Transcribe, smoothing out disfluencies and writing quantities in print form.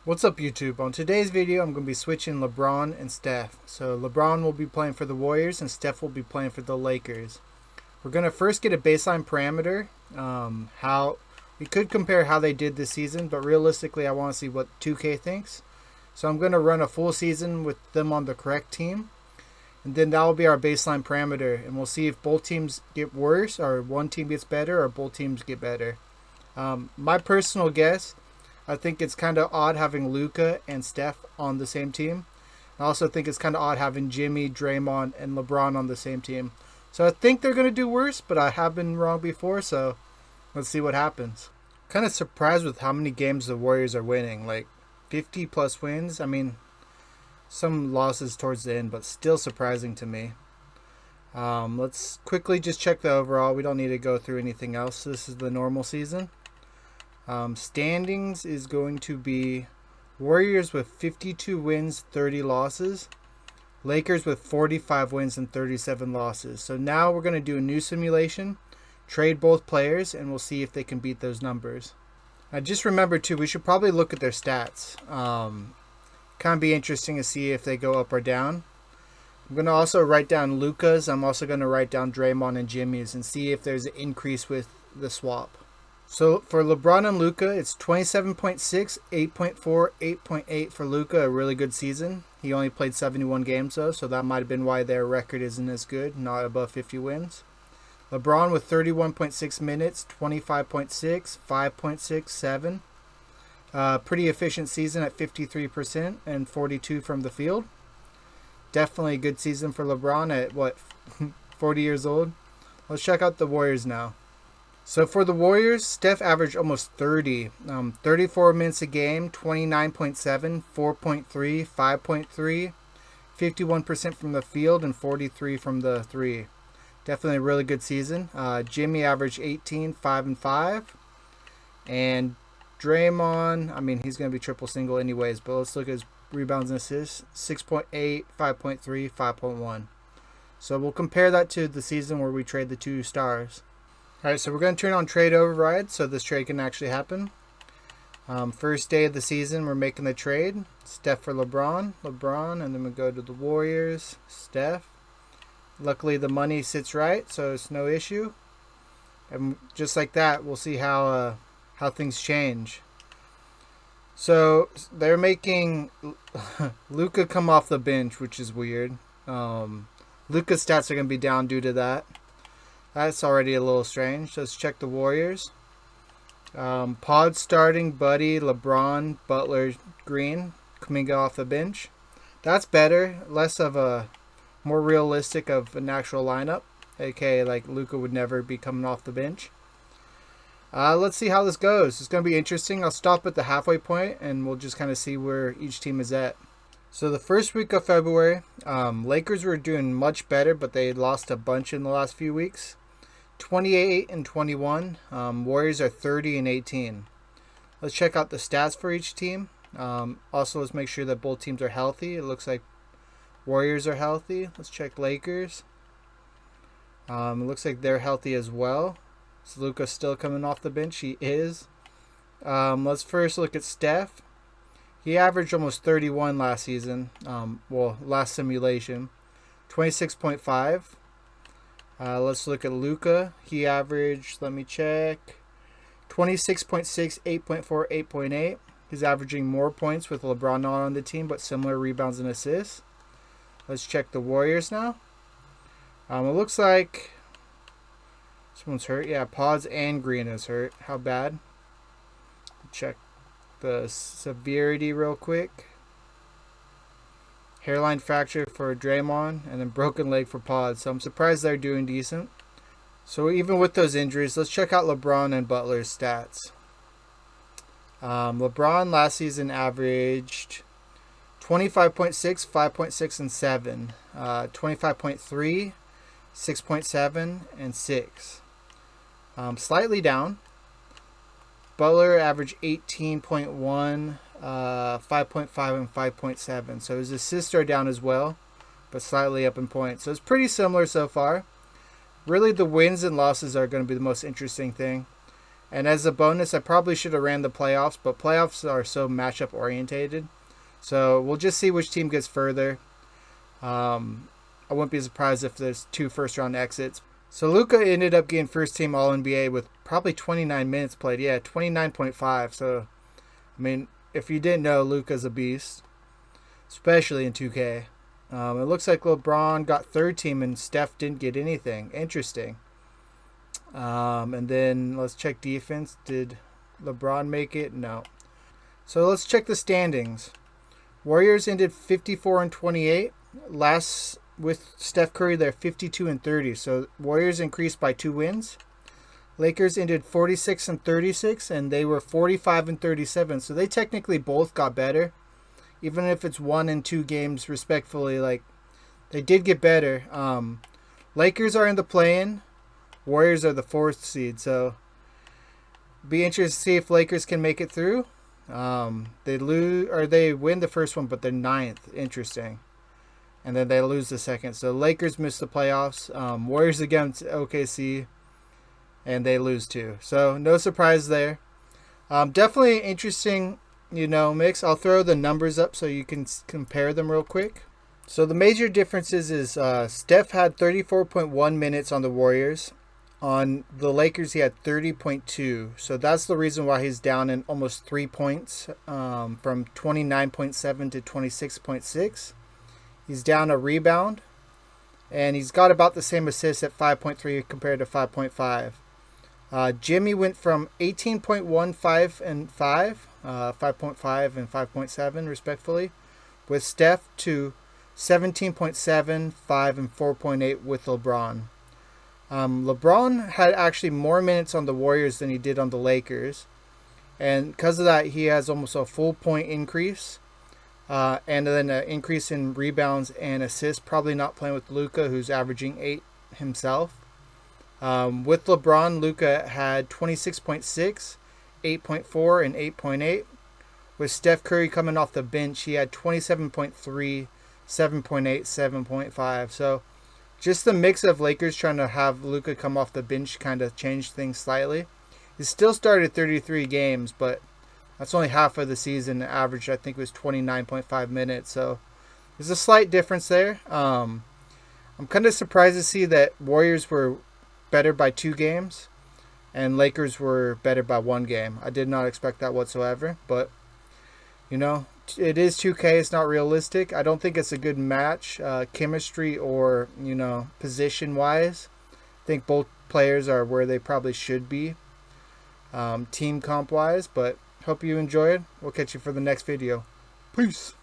What's up, YouTube? On today's video, I'm going to be switching LeBron and Steph. So LeBron will be playing for the Warriors and Steph will be playing for the Lakers. We're going to first get a baseline parameter. How we could compare how they did this season, but realistically, I want to see what 2K thinks. So I'm going to run a full season with them on the correct team. And then that will be our baseline parameter. And we'll see if both teams get worse, or one team gets better, or both teams get better. My personal guess, I think it's kind of odd having Luka and Steph on the same team. I also think it's kind of odd having Jimmy, Draymond, and LeBron on the same team. So I think they're going to do worse, but I have been wrong before, so let's see what happens. Kind of surprised with how many games the Warriors are winning. Like 50 plus wins. I mean, some losses towards the end, but still surprising to me. Let's quickly just check the overall. We don't need to go through anything else. This is the normal season. Standings is going to be Warriors with 52 wins, 30 losses. Lakers with 45 wins and 37 losses. So now we're going to do a new simulation, trade both players, and we'll see if they can beat those numbers. Now just remember too, we should probably look at their stats. Kind of be interesting to see if they go up or down. I'm going to also write down Luka's. I'm also going to write down Draymond and Jimmy's and see if there's an increase with the swap. So for LeBron and Luka, it's 27.6, 8.4, 8.8 for Luka, a really good season. He only played 71 games though, so that might have been why their record isn't as good, not above 50 wins. LeBron with 31.6 minutes, 25.6, 5.6, 7. Pretty efficient season at 53% and 42 from the field. Definitely a good season for LeBron at 40 years old. Let's check out the Warriors now. So for the Warriors, Steph averaged almost 30. 34 minutes a game, 29.7, 4.3, 5.3, 51% from the field, and 43 from the three. Definitely a really good season. Jimmy averaged 18, 5, and 5. And Draymond, I mean, he's going to be triple single anyways, but let's look at his rebounds and assists. 6.8, 5.3, 5.1. So we'll compare that to the season where we trade the two stars. Alright, so we're going to turn on trade override so this trade can actually happen. First day of the season, we're making the trade. Steph for LeBron, and then we go to the Warriors, Steph. Luckily the money sits right, so it's no issue. And just like that, we'll see how things change. So they're making Luka come off the bench, which is weird. Luka's stats are going to be down due to that. That's already a little strange. Let's check the Warriors. Pod starting, Buddy, LeBron, Butler, Green coming off the bench. That's better. Less of a, more realistic of an actual lineup. AKA like Luka would never be coming off the bench. Let's see how this goes. It's going to be interesting. I'll stop at the halfway point and we'll just kind of see where each team is at. So the first week of February, Lakers were doing much better, but they lost a bunch in the last few weeks. 28 and 21. Warriors are 30 and 18. Let's check out the stats for each team. Also, let's make sure that both teams are healthy. It looks like Warriors are healthy. Let's check Lakers. It looks like they're healthy as well. Is Luka still coming off the bench? He is. Let's first look at Steph. He averaged almost 31 last season. Last simulation. 26.5. Let's look at Luka. He averaged, let me check, 26.6, 8.4, 8.8. He's averaging more points with LeBron not on the team, but similar rebounds and assists. Let's check the Warriors now. It looks like someone's hurt. Yeah, Pods and Green is hurt. How bad? Check the severity real quick. Hairline fracture for Draymond, and then broken leg for Pod. So I'm surprised they're doing decent. So even with those injuries, let's check out LeBron and Butler's stats. LeBron last season averaged 25.6, 5.6, and 7. 25.3, 6.7, and 6. Slightly down. Butler averaged 18.1, 5.5, and 5.7. So his assists are down as well, but slightly up in points. So it's pretty similar so far. Really, the wins and losses are going to be the most interesting thing. And as a bonus, I probably should have ran the playoffs, but playoffs are so matchup orientated. So we'll just see which team gets further. I wouldn't be surprised if there's 2 first-round exits. So Luka ended up getting first-team All-NBA with probably 29 minutes played. Yeah, 29.5. So, I mean, if you didn't know, Luka's a beast, especially in 2K. It looks like LeBron got third team and Steph didn't get anything. Interesting. And then let's check defense. Did LeBron make it? No. So let's check the standings. Warriors ended 54-28. Last with Steph Curry, they're 52-30. So Warriors increased by 2 wins. Lakers ended 46-36, and they were 45-37. So they technically both got better, even if it's 1 and 2 games respectfully. Like, they did get better. Lakers are in the play-in. Warriors are the 4th seed. So be interested to see if Lakers can make it through. They lose or they win the first one, but they're 9th. Interesting. And then they lose the second. So Lakers miss the playoffs. Warriors against OKC, and they lose too. So no surprise there. Definitely interesting, mix. I'll throw the numbers up so you can compare them real quick. So the major differences is Steph had 34.1 minutes on the Warriors. On the Lakers, he had 30.2. So that's the reason why he's down in almost 3 points, from 29.7 to 26.6. He's down a rebound, and he's got about the same assists at 5.3 compared to 5.5. Jimmy went from 18.15 and 5, 5.5 and 5.7 respectfully, with Steph, to 17.7, 5, and 4.8 with LeBron. LeBron had actually more minutes on the Warriors than he did on the Lakers, and because of that, he has almost a full point increase. And then an increase in rebounds and assists, probably not playing with Luka, who's averaging 8 himself. With LeBron, Luka had 26.6, 8.4, and 8.8. With Steph Curry coming off the bench, he had 27.3, 7.8, 7.5. So just the mix of Lakers trying to have Luka come off the bench kind of changed things slightly. He still started 33 games, but that's only half of the season. The average, I think, was 29.5 minutes. So there's a slight difference there. I'm kind of surprised to see that Warriors were better by 2 games and Lakers were better by 1 game. I did not expect that whatsoever. But, it is 2K. It's not realistic. I don't think it's a good match, chemistry or, position-wise. I think both players are where they probably should be, team comp-wise. But hope you enjoyed. We'll catch you for the next video. Peace.